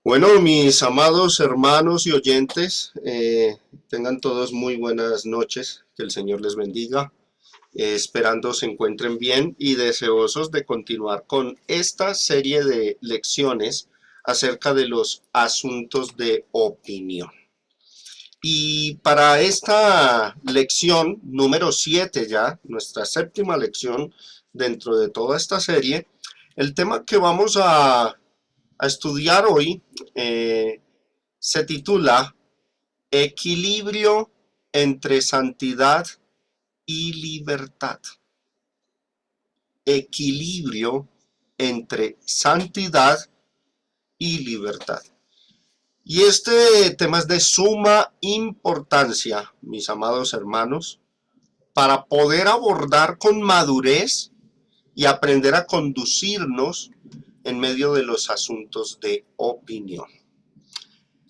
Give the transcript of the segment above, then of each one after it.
Bueno, mis amados hermanos y oyentes, tengan todos muy buenas noches, que el Señor les bendiga, esperando se encuentren bien y deseosos de continuar con esta serie de lecciones acerca de los asuntos de opinión. Y para esta lección número 7 ya, nuestra séptima lección dentro de toda esta serie, el tema que vamos a estudiar hoy se titula Equilibrio entre santidad y libertad. Equilibrio entre santidad y libertad. Y este tema es de suma importancia, mis amados hermanos, para poder abordar con madurez y aprender a conducirnos en medio de los asuntos de opinión.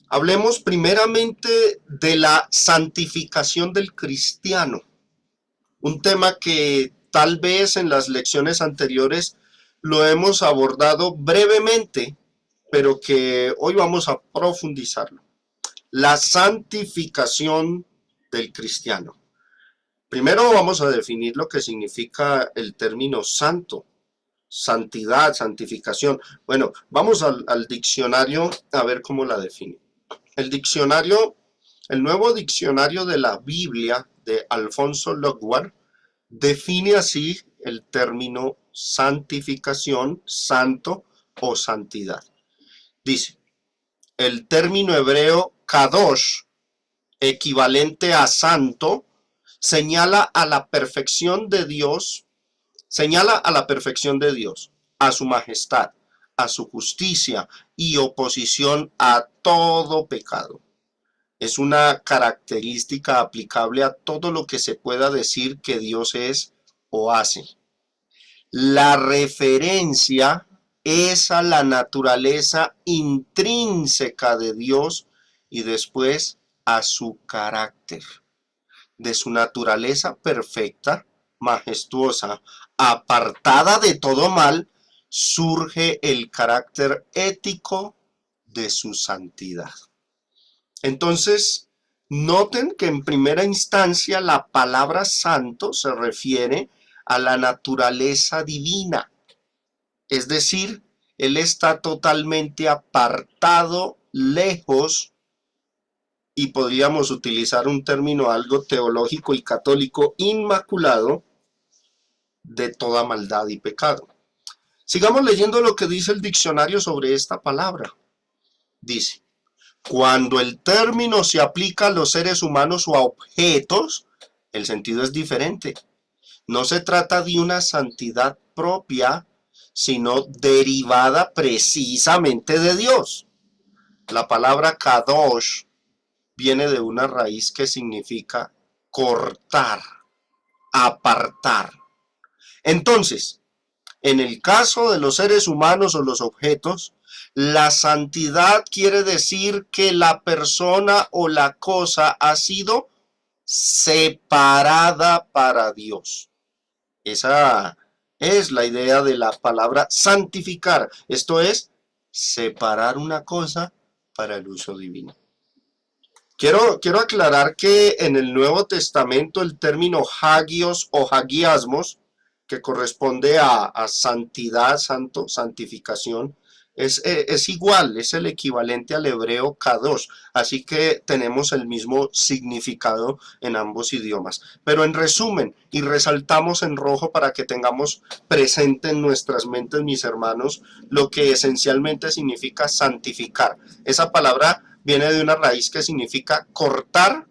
Hablemos primeramente de la santificación del cristiano, un tema que tal vez en las lecciones anteriores lo hemos abordado brevemente, pero que hoy vamos a profundizarlo. La santificación del cristiano. Primero vamos a definir lo que significa el término santo, santidad, santificación. Bueno, vamos al diccionario a ver cómo la define. El diccionario, el nuevo diccionario de la Biblia de Alfonso Lockwood define así el término santificación, santo o santidad. Dice, el término hebreo kadosh, equivalente a santo, señala a la perfección de Dios, a su majestad, a su justicia y oposición a todo pecado. Es una característica aplicable a todo lo que se pueda decir que Dios es o hace. La referencia es a la naturaleza intrínseca de Dios y después a su carácter. De su naturaleza perfecta, majestuosa, apartada de todo mal, surge el carácter ético de su santidad. Entonces, noten que en primera instancia la palabra santo se refiere a la naturaleza divina, es decir, él está totalmente apartado, lejos, y podríamos utilizar un término algo teológico y católico, inmaculado de toda maldad y pecado. Sigamos leyendo lo que dice el diccionario sobre esta palabra. Dice, cuando el término se aplica a los seres humanos o a objetos, el sentido es diferente. No se trata de una santidad propia, sino derivada precisamente de Dios. La palabra kadosh viene de una raíz que significa cortar, apartar. Entonces, en el caso de los seres humanos o los objetos, la santidad quiere decir que la persona o la cosa ha sido separada para Dios. Esa es la idea de la palabra santificar. Esto es separar una cosa para el uso divino. Quiero aclarar que en el Nuevo Testamento el término hagios o hagiasmos, que corresponde a santidad, santo, santificación, es igual, es el equivalente al hebreo kadosh, así que tenemos el mismo significado en ambos idiomas. Pero en resumen, y resaltamos en rojo para que tengamos presente en nuestras mentes, mis hermanos, lo que esencialmente significa santificar. Esa palabra viene de una raíz que significa cortar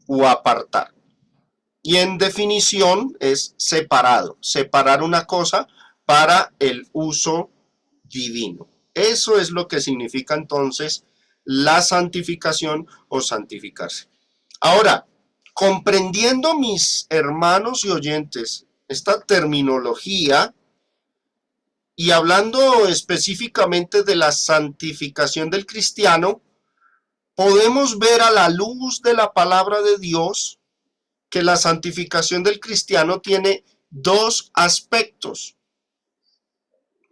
o apartar. Y en definición es separado, separar una cosa para el uso divino. Eso es lo que significa entonces la santificación o santificarse. Ahora, comprendiendo mis hermanos y oyentes esta terminología y hablando específicamente de la santificación del cristiano, podemos ver a la luz de la palabra de Dios que la santificación del cristiano tiene dos aspectos.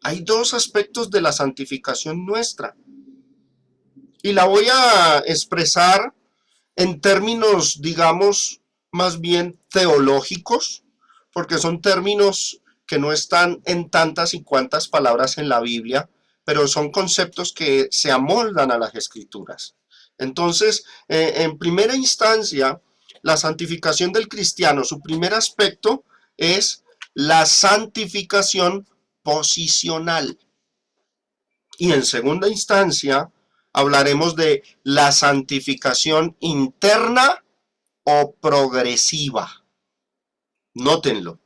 Hay dos aspectos de la santificación nuestra. y la voy a expresar en términos, digamos, más bien teológicos, porque son términos que no están en tantas y cuantas palabras en la Biblia, pero son conceptos que se amoldan a las escrituras. Entonces, en primera instancia, la santificación del cristiano, su primer aspecto es la santificación posicional. Y en segunda instancia, hablaremos de la santificación interna o progresiva. Nótenlo.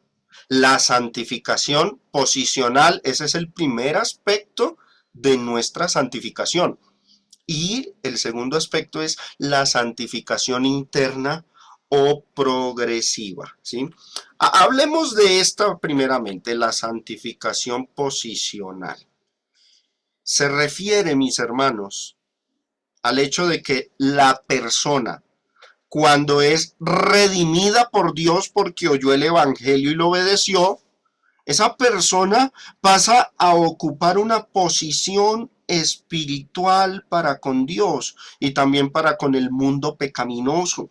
La santificación posicional, ese es el primer aspecto de nuestra santificación. Y el segundo aspecto es la santificación interna o progresiva, ¿sí? Hablemos de esta primeramente, la santificación posicional. Se refiere, mis hermanos, al hecho de que la persona, cuando es redimida por Dios porque oyó el Evangelio y lo obedeció, esa persona pasa a ocupar una posición espiritual para con Dios y también para con el mundo pecaminoso.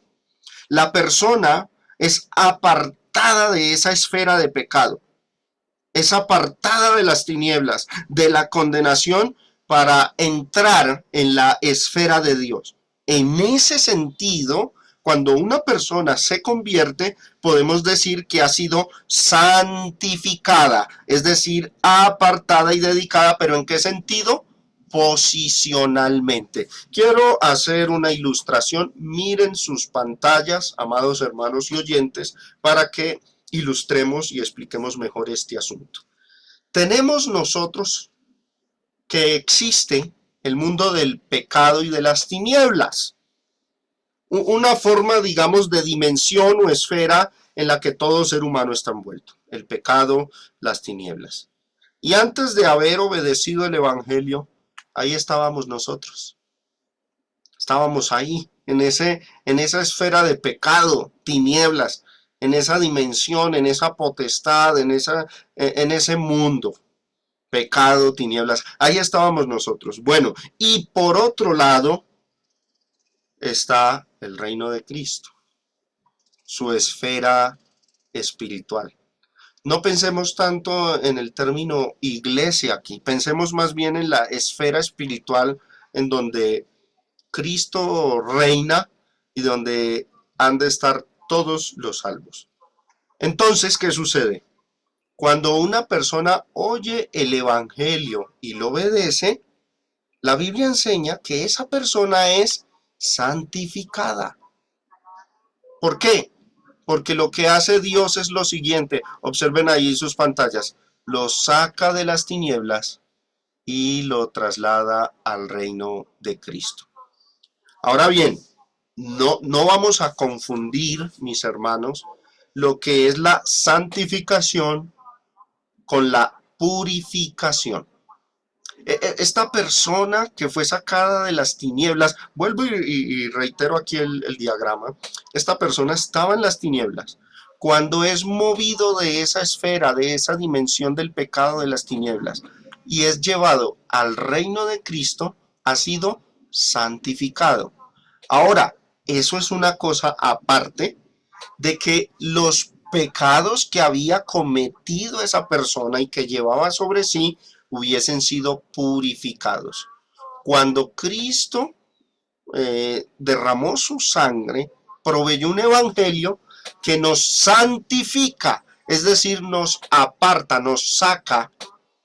La persona es apartada de esa esfera de pecado, es apartada de las tinieblas, de la condenación, para entrar en la esfera de Dios. En ese sentido, cuando una persona se convierte, podemos decir que ha sido santificada, es decir, apartada y dedicada, pero ¿en qué sentido? Posicionalmente. Quiero hacer una ilustración. Miren sus pantallas, amados hermanos y oyentes, para que ilustremos y expliquemos mejor este asunto. Tenemos nosotros que existe el mundo del pecado y de las tinieblas, una forma, digamos, de dimensión o esfera en la que todo ser humano está envuelto, el pecado, las tinieblas. Y antes de haber obedecido el Evangelio, ahí estábamos nosotros. Estábamos ahí, en esa esfera de pecado, tinieblas, en esa dimensión, en esa potestad, en ese mundo. Pecado, tinieblas, ahí estábamos nosotros. Bueno, y por otro lado está el reino de Cristo, su esfera espiritual. No pensemos tanto en el término iglesia aquí, pensemos más bien en la esfera espiritual en donde Cristo reina y donde han de estar todos los salvos. Entonces, ¿qué sucede? Cuando una persona oye el Evangelio y lo obedece, la Biblia enseña que esa persona es santificada. ¿Por qué? Porque lo que hace Dios es lo siguiente. Observen ahí sus pantallas. Lo saca de las tinieblas y lo traslada al reino de Cristo. Ahora bien, no vamos a confundir, mis hermanos, lo que es la santificación con la purificación. Esta persona que fue sacada de las tinieblas, vuelvo y reitero aquí el diagrama, esta persona estaba en las tinieblas. Cuando es movido de esa esfera, de esa dimensión del pecado de las tinieblas, y es llevado al reino de Cristo, ha sido santificado. Ahora, eso es una cosa aparte de que los pecados que había cometido esa persona y que llevaba sobre sí hubiesen sido purificados. Cuando Cristo derramó su sangre, proveyó un evangelio que nos santifica, es decir, nos aparta, nos saca,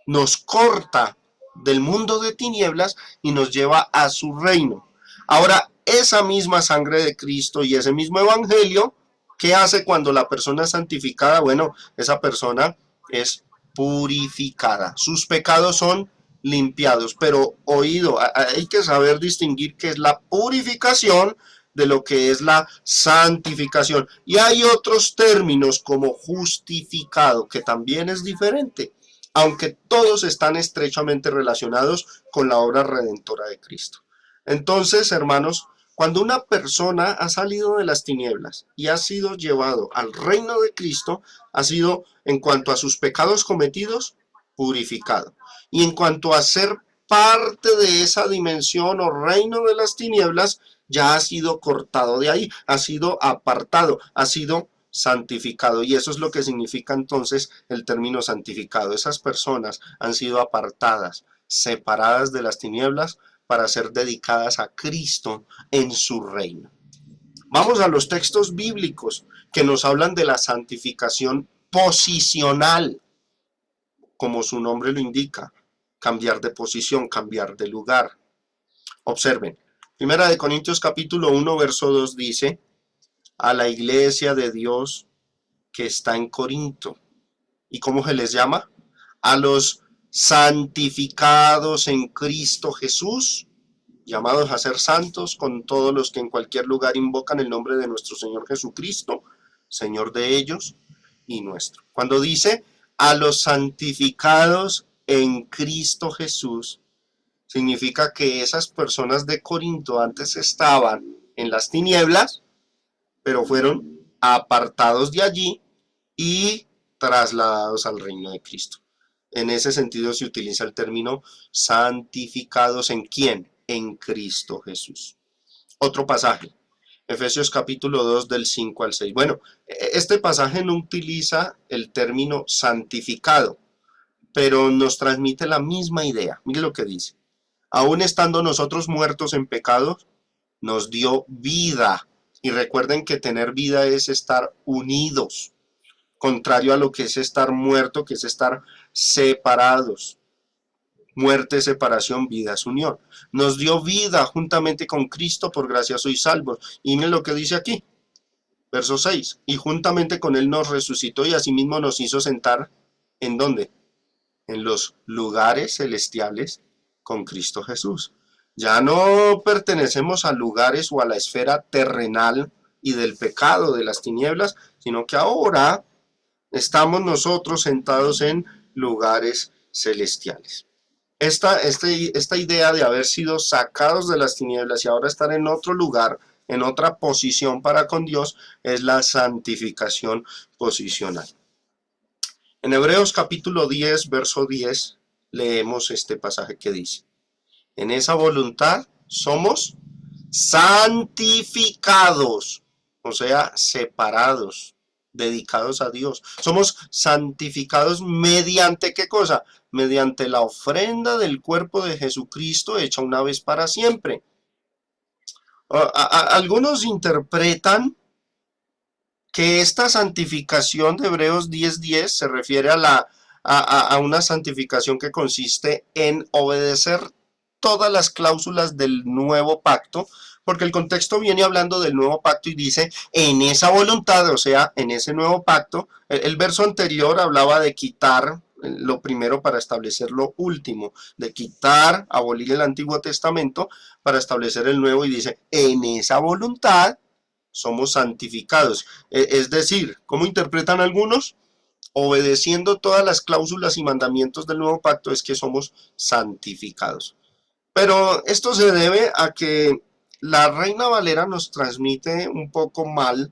nos corta del mundo de tinieblas y nos lleva a su reino. Ahora, esa misma sangre de Cristo y ese mismo evangelio, ¿qué hace cuando la persona es santificada? Bueno, esa persona es purificada. Sus pecados son limpiados, pero oído, hay que saber distinguir qué es la purificación de lo que es la santificación. Y hay otros términos como justificado, que también es diferente, aunque todos están estrechamente relacionados con la obra redentora de Cristo. Entonces, hermanos, cuando una persona ha salido de las tinieblas y ha sido llevado al reino de Cristo, ha sido, en cuanto a sus pecados cometidos, purificado. Y en cuanto a ser parte de esa dimensión o reino de las tinieblas ya ha sido cortado de ahí, ha sido apartado, ha sido santificado. Y eso es lo que significa entonces el término santificado. Esas personas han sido apartadas, separadas de las tinieblas para ser dedicadas a Cristo en su reino. Vamos a los textos bíblicos que nos hablan de la santificación posicional, como su nombre lo indica, cambiar de posición, cambiar de lugar. Observen, Primera de Corintios capítulo 1, verso 2 dice, a la iglesia de Dios que está en Corinto. ¿Y cómo se les llama? A los santificados en Cristo Jesús, llamados a ser santos, con todos los que en cualquier lugar invocan el nombre de nuestro Señor Jesucristo, Señor de ellos y nuestro. Cuando dice a los santificados en Cristo Jesús, significa que esas personas de Corinto antes estaban en las tinieblas, pero fueron apartados de allí y trasladados al reino de Cristo. En ese sentido se utiliza el término santificados ¿en quién? En Cristo Jesús. Otro pasaje, Efesios capítulo 2 del 5 al 6. Bueno, este pasaje no utiliza el término santificado, pero nos transmite la misma idea. Mire lo que dice. Aún estando nosotros muertos en pecados, nos dio vida. Y recuerden que tener vida es estar unidos, contrario a lo que es estar muerto, que es estar separados. Muerte, separación, vida es unión. Nos dio vida juntamente con Cristo, por gracia sois salvos. Y miren lo que dice aquí, verso 6. Y juntamente con Él nos resucitó y asimismo nos hizo sentar, ¿en dónde? En los lugares celestiales con Cristo Jesús. Ya no pertenecemos a lugares o a la esfera terrenal y del pecado, de las tinieblas, sino que ahora estamos nosotros sentados en lugares celestiales. Esta idea de haber sido sacados de las tinieblas y ahora estar en otro lugar, en otra posición para con Dios, es la santificación posicional. En Hebreos capítulo 10, verso 10, leemos este pasaje que dice, en esa voluntad somos santificados, o sea, separados, dedicados a Dios. Somos santificados mediante ¿qué cosa? Mediante la ofrenda del cuerpo de Jesucristo hecha una vez para siempre. Algunos interpretan que esta santificación de Hebreos 10:10 se refiere a una santificación que consiste en obedecer todas las cláusulas del nuevo pacto, porque el contexto viene hablando del nuevo pacto y dice, en esa voluntad, o sea, en ese nuevo pacto, el verso anterior hablaba de quitar lo primero para establecer lo último, de quitar, abolir el Antiguo Testamento para establecer el nuevo y dice, en esa voluntad somos santificados. Es decir, ¿cómo interpretan algunos? Obedeciendo todas las cláusulas y mandamientos del nuevo pacto es que somos santificados. Pero esto se debe a que la Reina Valera nos transmite un poco mal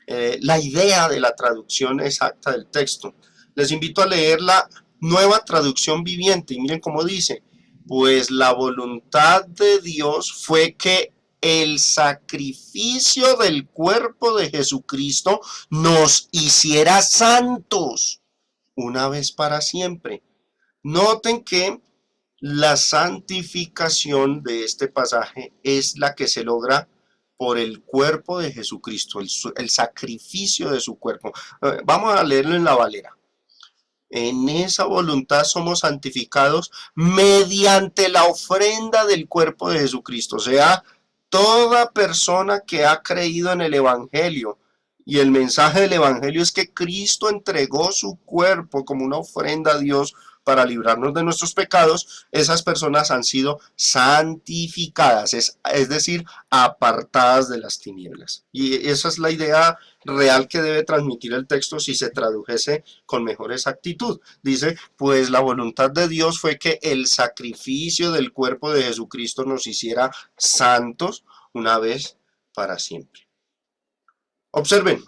la idea de la traducción exacta del texto. Les invito a leer la Nueva Traducción Viviente y miren cómo dice, pues la voluntad de Dios fue que el sacrificio del cuerpo de Jesucristo nos hiciera santos una vez para siempre. Noten que la santificación de este pasaje es la que se logra por el cuerpo de Jesucristo, el sacrificio de su cuerpo. Vamos a leerlo en la Valera. En esa voluntad somos santificados mediante la ofrenda del cuerpo de Jesucristo. O sea, toda persona que ha creído en el Evangelio. Y el mensaje del Evangelio es que Cristo entregó su cuerpo como una ofrenda a Dios para librarnos de nuestros pecados. Esas personas han sido santificadas, es decir, apartadas de las tinieblas. Y esa es la idea real que debe transmitir el texto si se tradujese con mejor exactitud. Dice, pues la voluntad de Dios fue que el sacrificio del cuerpo de Jesucristo nos hiciera santos una vez para siempre. Observen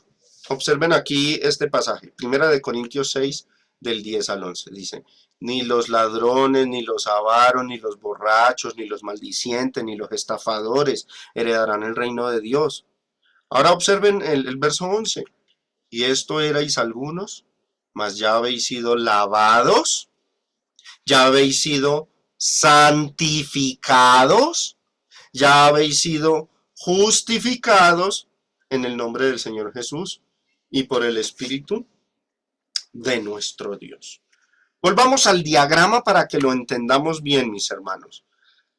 aquí este pasaje, Primera de Corintios 6, del 10 al 11, dice, Ni los ladrones, ni los avaros, ni los borrachos, ni los maldicientes, ni los estafadores heredarán el reino de Dios. Ahora observen el verso 11. Y esto erais algunos, mas ya habéis sido lavados, ya habéis sido santificados, ya habéis sido justificados en el nombre del Señor Jesús y por el Espíritu de nuestro Dios. Volvamos al diagrama para que lo entendamos bien, mis hermanos.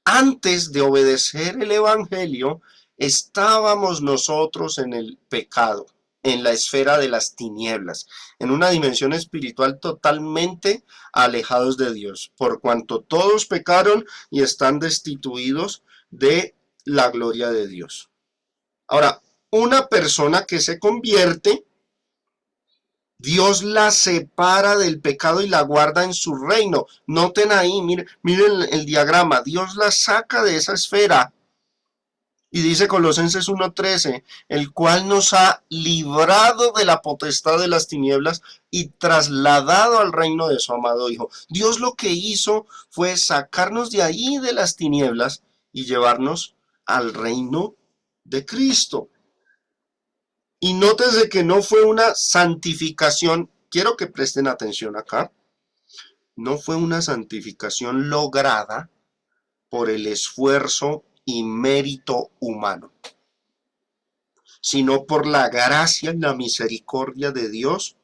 Antes de obedecer el Evangelio, estábamos nosotros en el pecado, en la esfera de las tinieblas, en una dimensión espiritual totalmente alejados de Dios, por cuanto todos pecaron y están destituidos de la gloria de Dios. Ahora, una persona que se convierte, Dios la separa del pecado y la guarda en su reino. Noten ahí, miren el diagrama, Dios la saca de esa esfera. Y dice Colosenses 1:13, el cual nos ha librado de la potestad de las tinieblas y trasladado al reino de su amado Hijo. Dios lo que hizo fue sacarnos de ahí de las tinieblas y llevarnos al reino de Cristo. Y nótese que no fue una santificación, quiero que presten atención acá, no fue una santificación lograda por el esfuerzo y mérito humano, sino por la gracia y la misericordia de Dios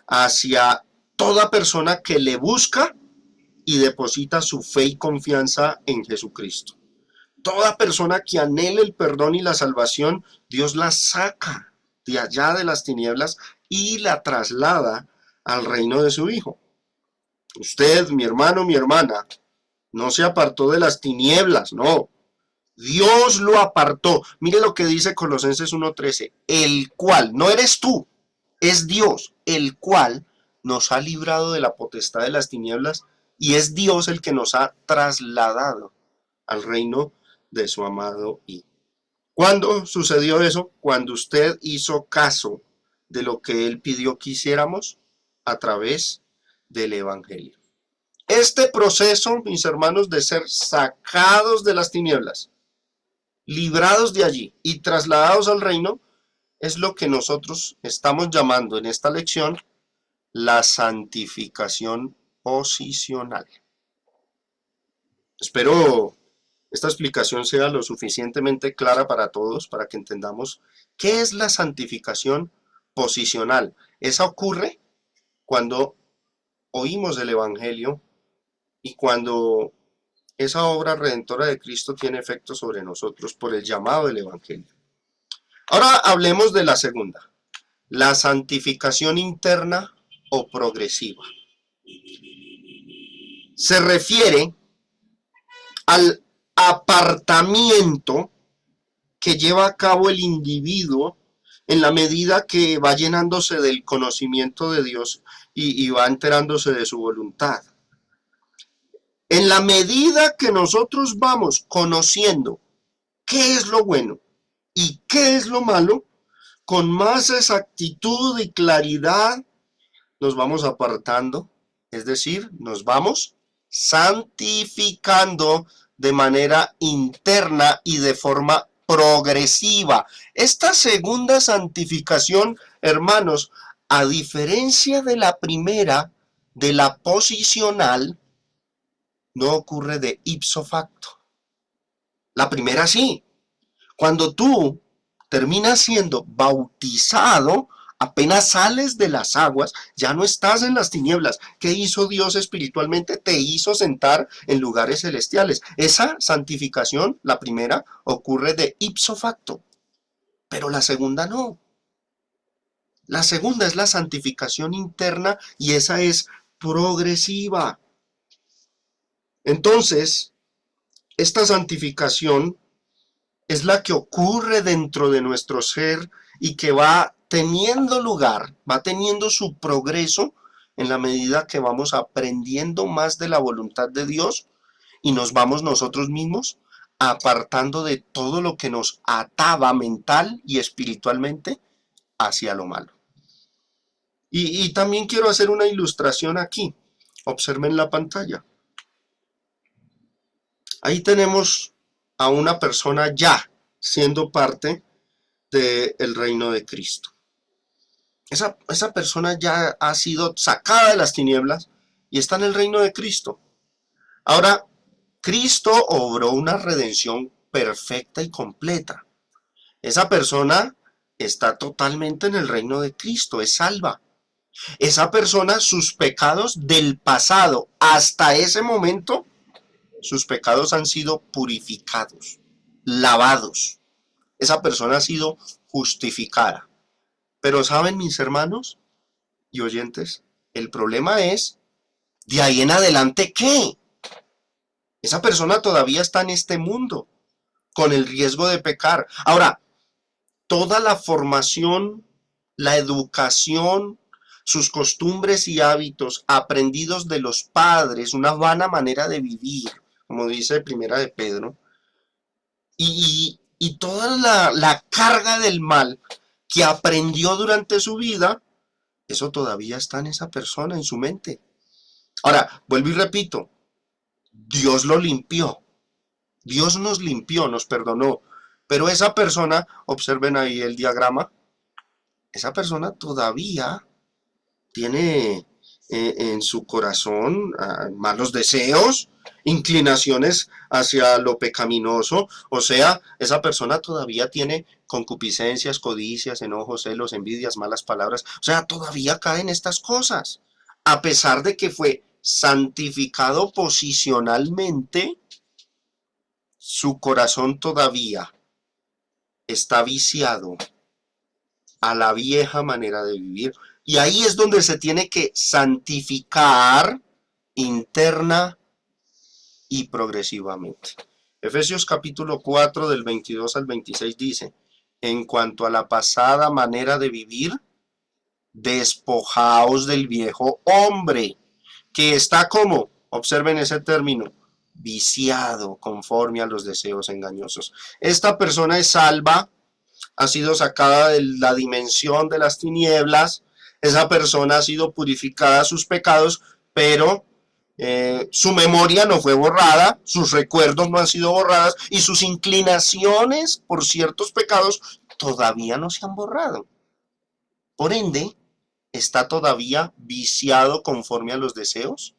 hacia toda persona que le busca y deposita su fe y confianza en Jesucristo. Toda persona que anhele el perdón y la salvación, Dios la saca de allá de las tinieblas y la traslada al reino de su Hijo. Usted, mi hermano, mi hermana, no se apartó de las tinieblas, no. Dios lo apartó. Mire lo que dice Colosenses 1:13, el cual, no eres tú, es Dios, el cual nos ha librado de la potestad de las tinieblas y es Dios el que nos ha trasladado al reino de su amado Hijo. ¿Cuándo sucedió eso? Cuando usted hizo caso de lo que Él pidió que hiciéramos a través del Evangelio. Este proceso, mis hermanos, de ser sacados de las tinieblas, librados de allí y trasladados al reino, es lo que nosotros estamos llamando en esta lección la santificación posicional. Espero esta explicación sea lo suficientemente clara para todos, para que entendamos qué es la santificación posicional. Esa ocurre cuando oímos el Evangelio y cuando esa obra redentora de Cristo tiene efecto sobre nosotros por el llamado del Evangelio. Ahora hablemos de la segunda, la santificación interna o progresiva. Se refiere al apartamiento que lleva a cabo el individuo en la medida que va llenándose del conocimiento de Dios y va enterándose de su voluntad. En la medida que nosotros vamos conociendo qué es lo bueno y qué es lo malo, con más exactitud y claridad nos vamos apartando, es decir, nos vamos santificando de manera interna y de forma progresiva. Esta segunda santificación, hermanos, a diferencia de la primera, de la posicional, no ocurre de ipso facto. La primera sí. Cuando tú terminas siendo bautizado, apenas sales de las aguas, ya no estás en las tinieblas. ¿Qué hizo Dios espiritualmente? Te hizo sentar en lugares celestiales. Esa santificación, la primera, ocurre de ipso facto, pero la segunda no. La segunda es la santificación interna y esa es progresiva. Entonces, esta santificación es la que ocurre dentro de nuestro ser y que va teniendo lugar, va teniendo su progreso en la medida que vamos aprendiendo más de la voluntad de Dios y nos vamos nosotros mismos apartando de todo lo que nos ataba mental y espiritualmente hacia lo malo. Y también quiero hacer una ilustración aquí. Observen la pantalla. Ahí tenemos a una persona ya siendo parte del reino de Cristo. Esa persona ya ha sido sacada de las tinieblas y está en el reino de Cristo. Ahora, Cristo obró una redención perfecta y completa. Esa persona está totalmente en el reino de Cristo, es salva. Esa persona, sus pecados del pasado hasta ese momento, sus pecados han sido purificados, lavados. Esa persona ha sido justificada. Pero ¿saben, mis hermanos y oyentes? El problema es, ¿de ahí en adelante qué? Esa persona todavía está en este mundo, con el riesgo de pecar. Ahora, toda la formación, la educación, sus costumbres y hábitos aprendidos de los padres, una vana manera de vivir, como dice Primera de Pedro, y toda la carga del mal que aprendió durante su vida, eso todavía está en esa persona, en su mente. Ahora, vuelvo y repito, Dios lo limpió, Dios nos limpió, nos perdonó, pero esa persona, observen ahí el diagrama, esa persona todavía tiene en su corazón malos deseos, inclinaciones hacia lo pecaminoso, o sea, esa persona todavía tiene concupiscencias, codicias, enojos, celos, envidias, malas palabras, o sea, todavía caen estas cosas, a pesar de que fue santificado posicionalmente, su corazón todavía está viciado a la vieja manera de vivir. Y ahí es donde se tiene que santificar interna y progresivamente. Efesios capítulo 4 del 22 al 26 dice, en cuanto a la pasada manera de vivir, despojaos del viejo hombre, que está como, observen ese término, viciado conforme a los deseos engañosos. Esta persona es salva, ha sido sacada de la dimensión de las tinieblas, esa persona ha sido purificada de sus pecados, pero su memoria no fue borrada, sus recuerdos no han sido borrados y sus inclinaciones por ciertos pecados todavía no se han borrado. Por ende, está todavía viciado conforme a los deseos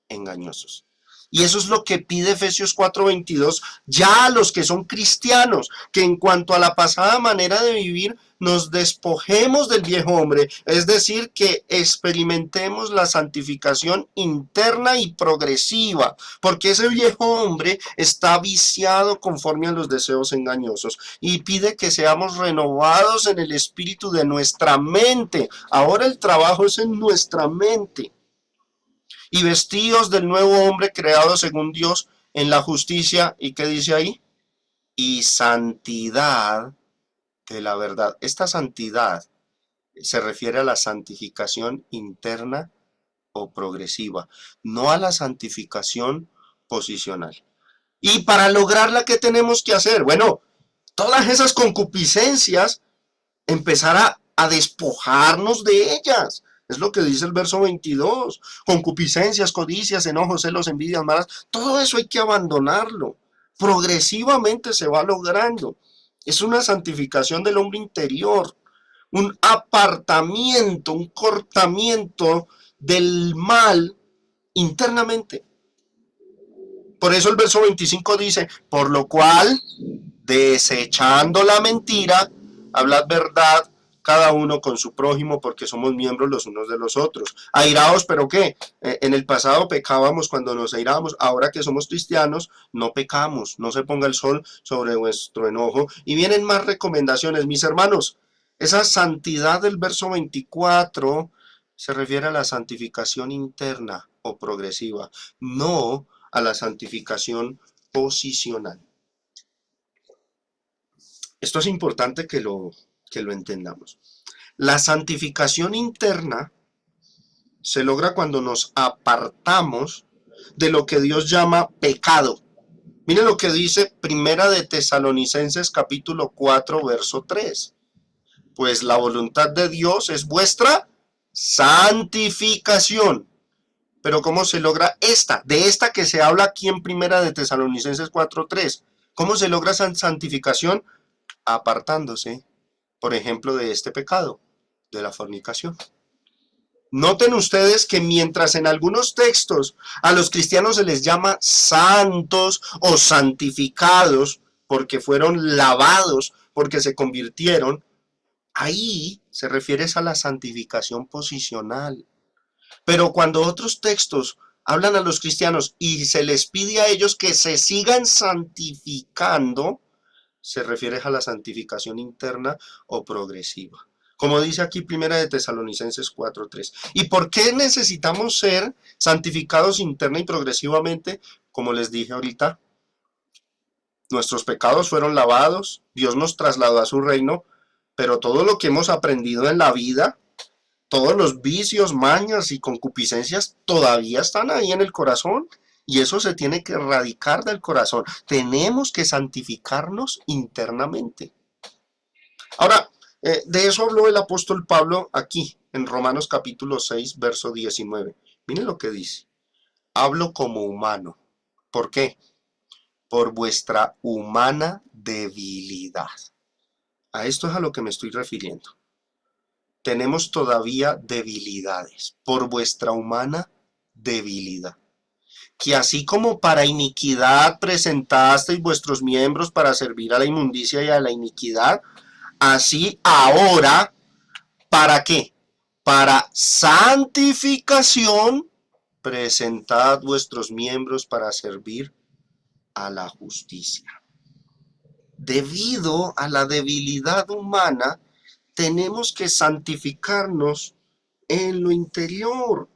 engañosos. Y eso es lo que pide Efesios 4:22 ya a los que son cristianos, que en cuanto a la pasada manera de vivir, nos despojemos del viejo hombre, es decir, que experimentemos la santificación interna y progresiva, porque ese viejo hombre está viciado conforme a los deseos engañosos y pide que seamos renovados en el espíritu de nuestra mente. Ahora el trabajo es en nuestra mente. Y vestidos del nuevo hombre creado según Dios en la justicia, ¿y qué dice ahí? Y santidad de la verdad. Esta santidad se refiere a la santificación interna o progresiva, no a la santificación posicional. Y para lograrla, ¿qué tenemos que hacer? Bueno, todas esas concupiscencias, empezar a despojarnos de ellas. Es lo que dice el verso 22. Concupiscencias, codicias, enojos, celos, envidias, malas. Todo eso hay que abandonarlo. Progresivamente se va logrando. Es una santificación del hombre interior. Un apartamiento, un cortamiento del mal internamente. Por eso el verso 25 dice, por lo cual, desechando la mentira, hablad verdad cada uno con su prójimo, porque somos miembros los unos de los otros. Airaos, ¿pero qué? En el pasado pecábamos cuando nos airábamos, ahora que somos cristianos, no pecamos, no se ponga el sol sobre vuestro enojo. Y vienen más recomendaciones, mis hermanos. Esa santidad del verso 24 se refiere a la santificación interna o progresiva, no a la santificación posicional. Esto es importante que lo entendamos. La santificación interna se logra cuando nos apartamos de lo que Dios llama pecado. Miren lo que dice Primera de Tesalonicenses capítulo 4 verso 3. Pues la voluntad de Dios es vuestra santificación, Pero ¿cómo se logra de esta que se habla aquí en Primera de Tesalonicenses 4:3? ¿Cómo se logra esa santificación? Apartándose, por ejemplo, de este pecado, de la fornicación. Noten ustedes que mientras en algunos textos a los cristianos se les llama santos o santificados porque fueron lavados, porque se convirtieron, ahí se refiere a la santificación posicional. Pero cuando otros textos hablan a los cristianos y se les pide a ellos que se sigan santificando, se refiere a la santificación interna o progresiva. Como dice aquí Primera de Tesalonicenses 4:3. ¿Y por qué necesitamos ser santificados interna y progresivamente? Como les dije ahorita, nuestros pecados fueron lavados, Dios nos trasladó a su reino, pero todo lo que hemos aprendido en la vida, todos los vicios, mañas y concupiscencias todavía están ahí en el corazón y eso se tiene que erradicar del corazón. Tenemos que santificarnos internamente. Ahora, de eso habló el apóstol Pablo aquí, en Romanos capítulo 6, verso 19. Miren lo que dice. Hablo como humano. ¿Por qué? Por vuestra humana debilidad. A esto es a lo que me estoy refiriendo. Tenemos todavía debilidades por vuestra humana debilidad. Que así como para iniquidad presentasteis vuestros miembros para servir a la inmundicia y a la iniquidad, así ahora, ¿para qué? Para santificación, presentad vuestros miembros para servir a la justicia. Debido a la debilidad humana, tenemos que santificarnos en lo interior,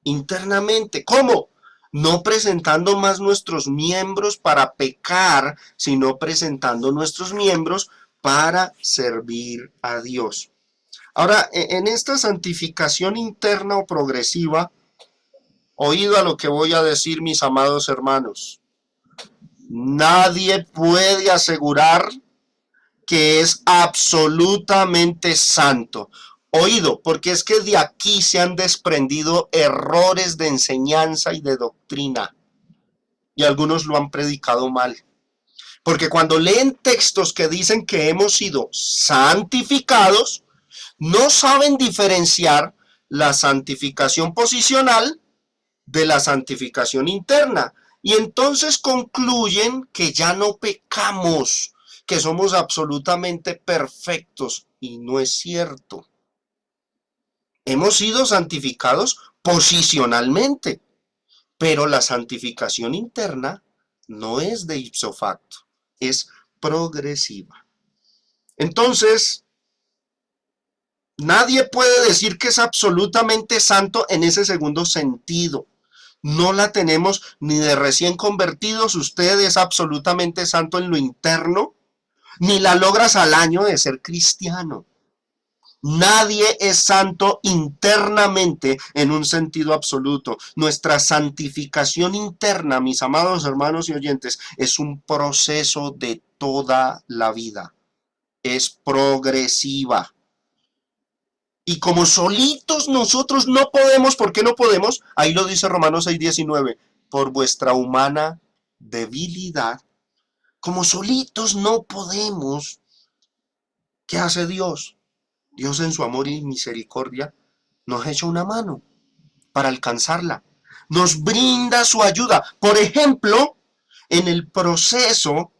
internamente. ¿Cómo? No presentando más nuestros miembros para pecar, sino presentando nuestros miembros para servir a Dios. Ahora, en esta santificación interna o progresiva, oído a lo que voy a decir, mis amados hermanos, nadie puede asegurar que es absolutamente santo. Oído, porque es que de aquí se han desprendido errores de enseñanza y de doctrina. Y algunos lo han predicado mal. Porque cuando leen textos que dicen que hemos sido santificados, no saben diferenciar la santificación posicional de la santificación interna. Y entonces concluyen que ya no pecamos, que somos absolutamente perfectos. Y no es cierto. Hemos sido santificados posicionalmente, pero la santificación interna no es de ipso facto, es progresiva. Entonces, nadie puede decir que es absolutamente santo en ese segundo sentido. No la tenemos ni de recién convertidos. Usted es absolutamente santo en lo interno, ni la logras al año de ser cristiano. Nadie es santo internamente en un sentido absoluto. Nuestra santificación interna, mis amados hermanos y oyentes, es un proceso de toda la vida. Es progresiva. Y como solitos nosotros no podemos, ¿por qué no podemos? Ahí lo dice Romanos 6:19, por vuestra humana debilidad. Como solitos no podemos. ¿Qué hace Dios? Dios en su amor y misericordia nos echa una mano para alcanzarla. Nos brinda su ayuda. Por ejemplo, en el proceso,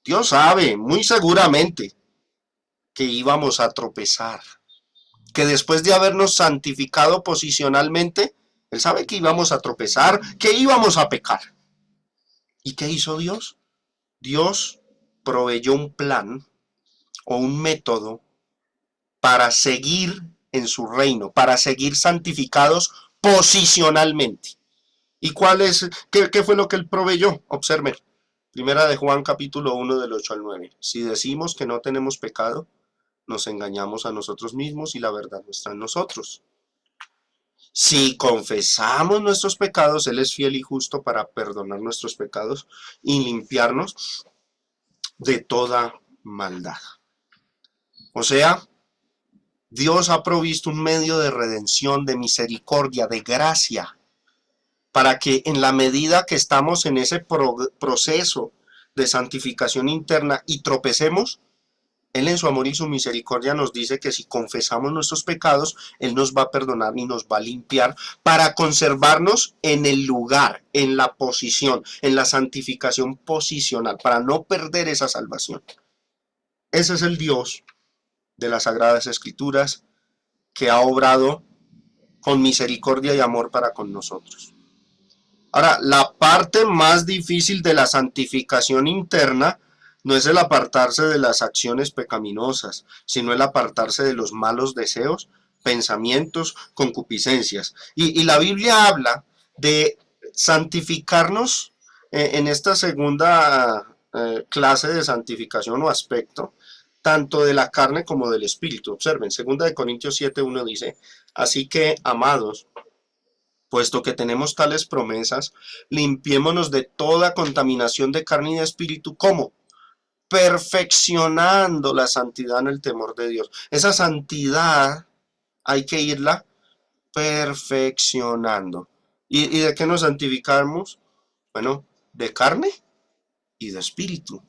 Dios sabe muy seguramente que íbamos a tropezar. Que después de habernos santificado posicionalmente, Él sabe que íbamos a tropezar, que íbamos a pecar. ¿Y qué hizo Dios? Dios proveyó un plan o un método para seguir en su reino, para seguir santificados posicionalmente. ¿Y qué fue lo que Él proveyó? Observen, Primera de Juan capítulo 1 del 8 al 9. Si decimos que no tenemos pecado, nos engañamos a nosotros mismos y la verdad no está en nosotros. Si confesamos nuestros pecados, Él es fiel y justo para perdonar nuestros pecados y limpiarnos de toda maldad. O sea, Dios ha provisto un medio de redención, de misericordia, de gracia, para que en la medida que estamos en ese proceso de santificación interna y tropecemos, Él en su amor y su misericordia nos dice que si confesamos nuestros pecados, Él nos va a perdonar y nos va a limpiar para conservarnos en el lugar, en la posición, en la santificación posicional, para no perder esa salvación. Ese es el Dios de las Sagradas Escrituras que ha obrado con misericordia y amor para con nosotros. Ahora, la parte más difícil de la santificación interna no es el apartarse de las acciones pecaminosas, sino el apartarse de los malos deseos, pensamientos, concupiscencias. Y la Biblia habla de santificarnos en esta segunda clase de santificación o aspecto, tanto de la carne como del espíritu. Observen, 2 Corintios 7:1 dice, así que, amados, puesto que tenemos tales promesas, limpiémonos de toda contaminación de carne y de espíritu. ¿Cómo? Perfeccionando la santidad en el temor de Dios. Esa santidad hay que irla perfeccionando. ¿Y de qué nos santificamos? Bueno, de carne y de espíritu.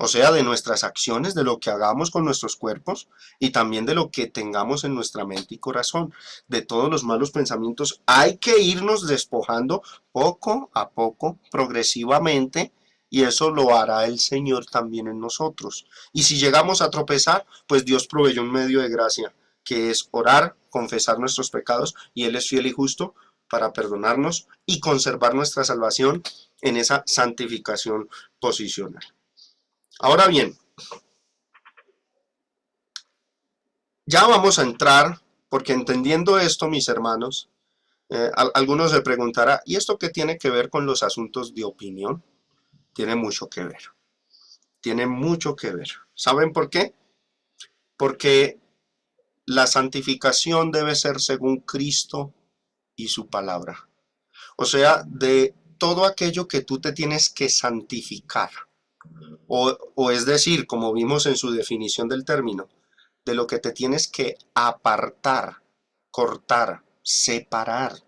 O sea, de nuestras acciones, de lo que hagamos con nuestros cuerpos y también de lo que tengamos en nuestra mente y corazón. De todos los malos pensamientos hay que irnos despojando poco a poco, progresivamente, y eso lo hará el Señor también en nosotros. Y si llegamos a tropezar, pues Dios proveyó un medio de gracia, que es orar, confesar nuestros pecados, y Él es fiel y justo para perdonarnos y conservar nuestra salvación en esa santificación posicional. Ahora bien, ya vamos a entrar, porque entendiendo esto, mis hermanos, algunos se preguntarán, ¿y esto qué tiene que ver con los asuntos de opinión? Tiene mucho que ver, tiene mucho que ver. ¿Saben por qué? Porque la santificación debe ser según Cristo y su palabra. O sea, de todo aquello que tú te tienes que santificar. O es decir, como vimos en su definición del término, de lo que te tienes que apartar, cortar, separar,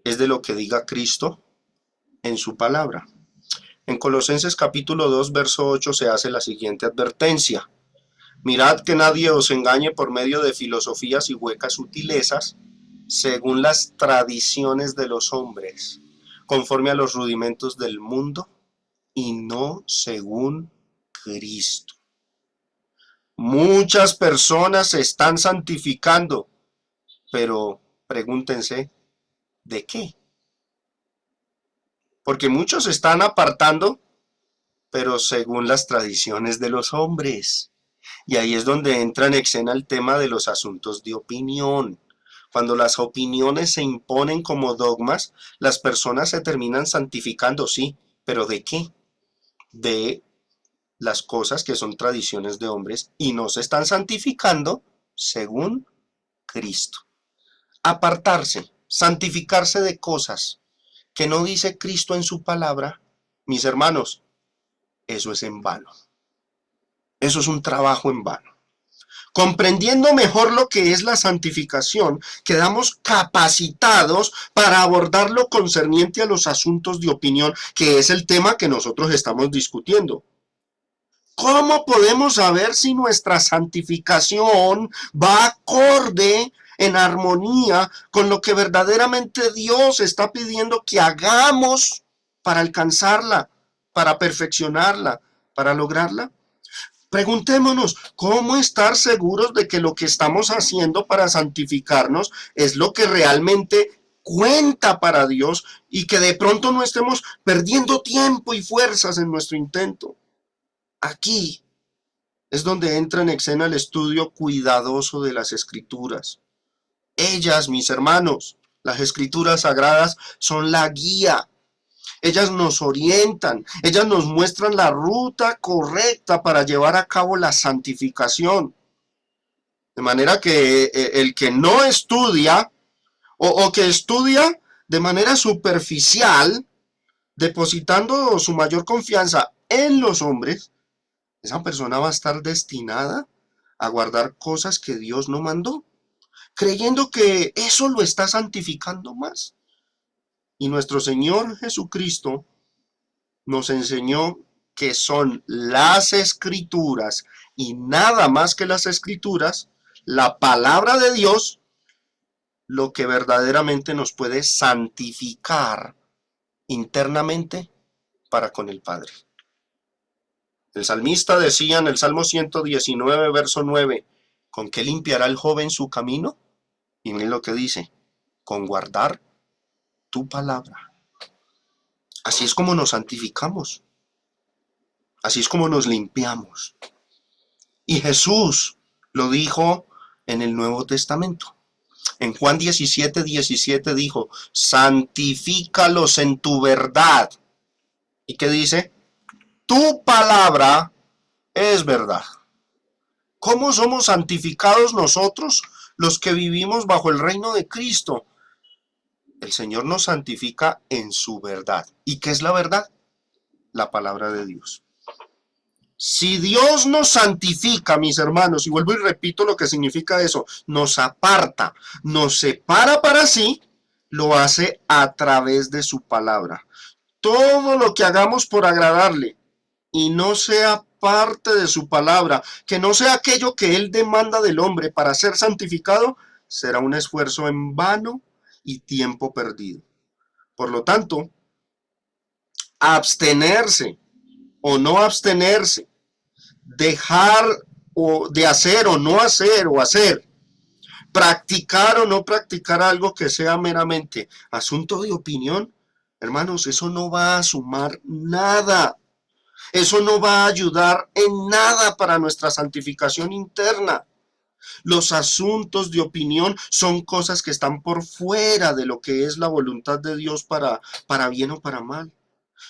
es de lo que diga Cristo en su palabra. En Colosenses capítulo 2, verso 8 se hace la siguiente advertencia. Mirad que nadie os engañe por medio de filosofías y huecas sutilezas, según las tradiciones de los hombres, conforme a los rudimentos del mundo, y no según Cristo. Muchas personas se están santificando, pero pregúntense, ¿de qué? Porque muchos se están apartando, pero según las tradiciones de los hombres. Y ahí es donde entra en escena el tema de los asuntos de opinión. Cuando las opiniones se imponen como dogmas, las personas se terminan santificando, sí, pero ¿de qué? De las cosas que son tradiciones de hombres y no se están santificando según Cristo. Apartarse, santificarse de cosas que no dice Cristo en su palabra, mis hermanos, eso es en vano. Eso es un trabajo en vano. Comprendiendo mejor lo que es la santificación, quedamos capacitados para abordar lo concerniente a los asuntos de opinión, que es el tema que nosotros estamos discutiendo. ¿Cómo podemos saber si nuestra santificación va acorde, en armonía con lo que verdaderamente Dios está pidiendo que hagamos para alcanzarla, para perfeccionarla, para lograrla? Preguntémonos, ¿cómo estar seguros de que lo que estamos haciendo para santificarnos es lo que realmente cuenta para Dios y que de pronto no estemos perdiendo tiempo y fuerzas en nuestro intento? Aquí es donde entra en escena el estudio cuidadoso de las Escrituras. Ellas, mis hermanos, las Escrituras sagradas son la guía. Ellas nos orientan, ellas nos muestran la ruta correcta para llevar a cabo la santificación. De manera que el que no estudia o que estudia de manera superficial, depositando su mayor confianza en los hombres, esa persona va a estar destinada a guardar cosas que Dios no mandó, creyendo que eso lo está santificando más. Y nuestro Señor Jesucristo nos enseñó que son las Escrituras y nada más que las Escrituras, la palabra de Dios, lo que verdaderamente nos puede santificar internamente para con el Padre. El salmista decía en el Salmo 119, verso 9, ¿con qué limpiará el joven su camino? Y miren lo que dice, con guardar tu palabra. Así es como nos santificamos. Así es como nos limpiamos. Y Jesús lo dijo en el Nuevo Testamento. En Juan 17, 17 dijo, santifícalos en tu verdad. ¿Y qué dice? Tu palabra es verdad. ¿Cómo somos santificados nosotros, los que vivimos bajo el reino de Cristo? El Señor nos santifica en su verdad. ¿Y qué es la verdad? La palabra de Dios. Si Dios nos santifica, mis hermanos, y vuelvo y repito lo que significa eso, nos aparta, nos separa para sí, lo hace a través de su palabra. Todo lo que hagamos por agradarle y no sea parte de su palabra, que no sea aquello que Él demanda del hombre para ser santificado, será un esfuerzo en vano y tiempo perdido. Por lo tanto, abstenerse o no abstenerse, dejar o de hacer o no hacer o hacer, practicar o no practicar algo que sea meramente asunto de opinión, hermanos, eso no va a sumar nada. Eso no va a ayudar en nada para nuestra santificación interna. Los asuntos de opinión son cosas que están por fuera de lo que es la voluntad de Dios para bien o para mal.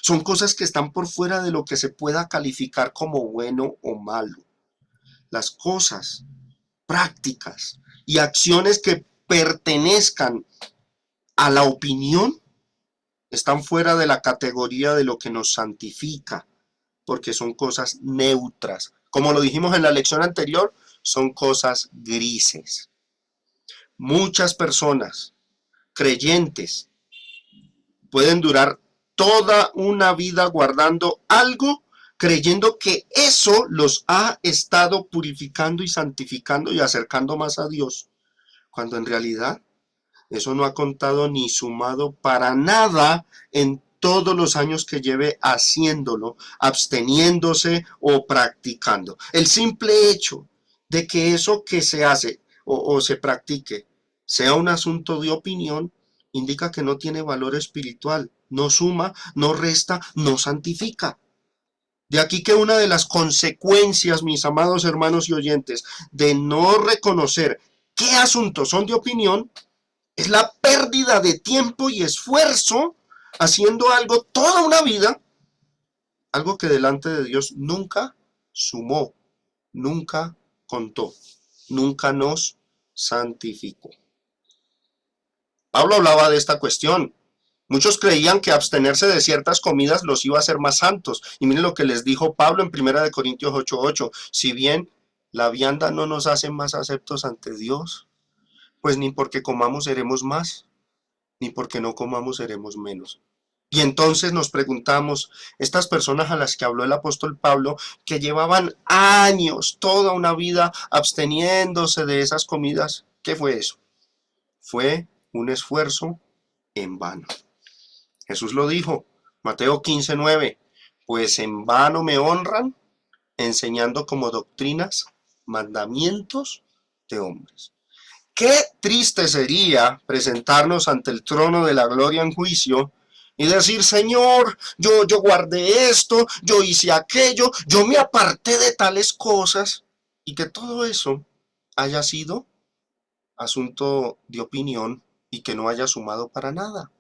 Son cosas que están por fuera de lo que se pueda calificar como bueno o malo. Las cosas, prácticas y acciones que pertenezcan a la opinión están fuera de la categoría de lo que nos santifica, porque son cosas neutras. Como lo dijimos en la lección anterior, son cosas grises. Muchas personas creyentes pueden durar toda una vida guardando algo, creyendo que eso los ha estado purificando y santificando y acercando más a Dios, cuando en realidad eso no ha contado ni sumado para nada en todos los años que lleve haciéndolo, absteniéndose o practicando. El simple hecho de que eso que se hace o se practique sea un asunto de opinión, indica que no tiene valor espiritual, no suma, no resta, no santifica. De aquí que una de las consecuencias, mis amados hermanos y oyentes, de no reconocer qué asuntos son de opinión, es la pérdida de tiempo y esfuerzo haciendo algo toda una vida, algo que delante de Dios nunca sumó, nunca contó, nunca nos santificó. Pablo hablaba de esta cuestión. Muchos creían que abstenerse de ciertas comidas los iba a hacer más santos. Y miren lo que les dijo Pablo en 1 Corintios 8:8. Si bien la vianda no nos hace más aceptos ante Dios, pues ni porque comamos seremos más, ni porque no comamos seremos menos. Y entonces nos preguntamos, estas personas a las que habló el apóstol Pablo, que llevaban años, toda una vida absteniéndose de esas comidas, ¿qué fue eso? Fue un esfuerzo en vano. Jesús lo dijo, Mateo 15:9, pues en vano me honran, enseñando como doctrinas mandamientos de hombres. Qué triste sería presentarnos ante el trono de la gloria en juicio y decir, Señor, yo guardé esto, yo hice aquello, yo me aparté de tales cosas, y que todo eso haya sido asunto de opinión y que no haya sumado para nada.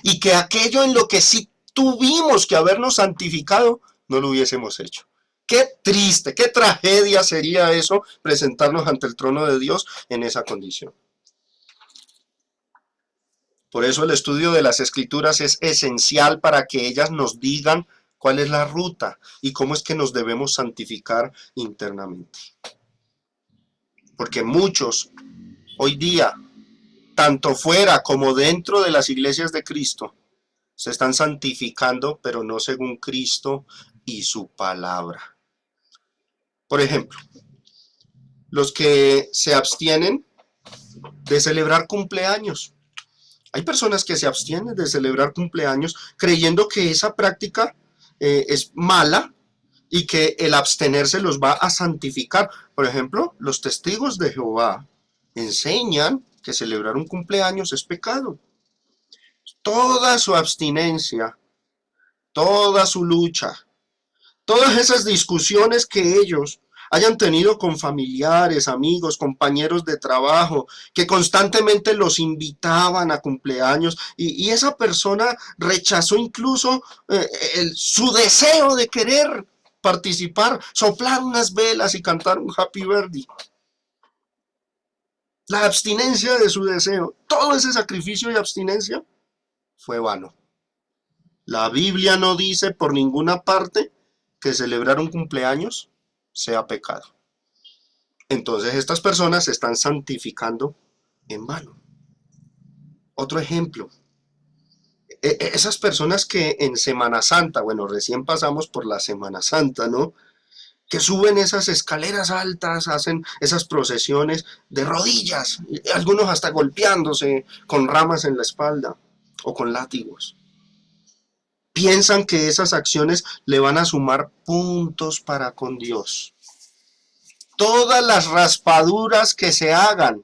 Y que aquello en lo que sí tuvimos que habernos santificado, no lo hubiésemos hecho. Qué triste, qué tragedia sería eso, presentarnos ante el trono de Dios en esa condición. Por eso el estudio de las Escrituras es esencial para que ellas nos digan cuál es la ruta y cómo es que nos debemos santificar internamente. Porque muchos hoy día tanto fuera como dentro de las iglesias de Cristo, se están santificando, pero no según Cristo y su palabra. Por ejemplo, los que se abstienen de celebrar cumpleaños. Hay personas que se abstienen de celebrar cumpleaños creyendo que esa práctica es mala y que el abstenerse los va a santificar. Por ejemplo, los testigos de Jehová enseñan que celebrar un cumpleaños es pecado. Toda su abstinencia, toda su lucha, todas esas discusiones que ellos hayan tenido con familiares, amigos, compañeros de trabajo, que constantemente los invitaban a cumpleaños y esa persona rechazó incluso su deseo de querer participar, soplar unas velas y cantar un Happy Birthday. La abstinencia de su deseo, todo ese sacrificio y abstinencia fue vano. La Biblia no dice por ninguna parte que celebrar un cumpleaños sea pecado. Entonces estas personas se están santificando en vano. Otro ejemplo, esas personas que en Semana Santa, bueno, recién pasamos por la Semana Santa, ¿no? Que suben esas escaleras altas, hacen esas procesiones de rodillas, algunos hasta golpeándose con ramas en la espalda o con látigos. Piensan que esas acciones le van a sumar puntos para con Dios. Todas las raspaduras que se hagan,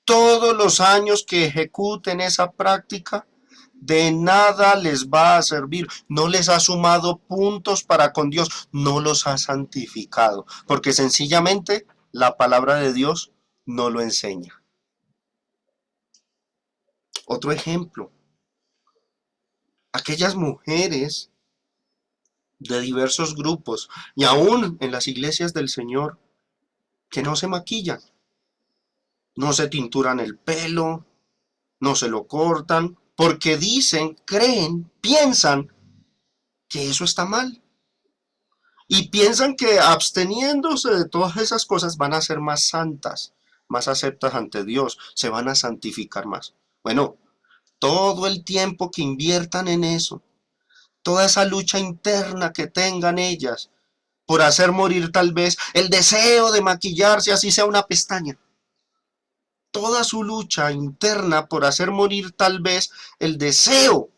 todos los años que ejecuten esa práctica, de nada les va a servir. No les ha sumado puntos para con Dios, no los ha santificado, porque sencillamente la palabra de Dios no lo enseña. Otro ejemplo, aquellas mujeres de diversos grupos y aún en las iglesias del Señor que no se maquillan, no se tinturan el pelo, no se lo cortan, porque dicen, creen, piensan que eso está mal. Y piensan que absteniéndose de todas esas cosas van a ser más santas, más aceptas ante Dios, se van a santificar más. Bueno, todo el tiempo que inviertan en eso, toda esa lucha interna que tengan ellas, por hacer morir tal vez el deseo de maquillarse, así sea una pestaña. Toda su lucha interna por hacer morir tal vez el deseo,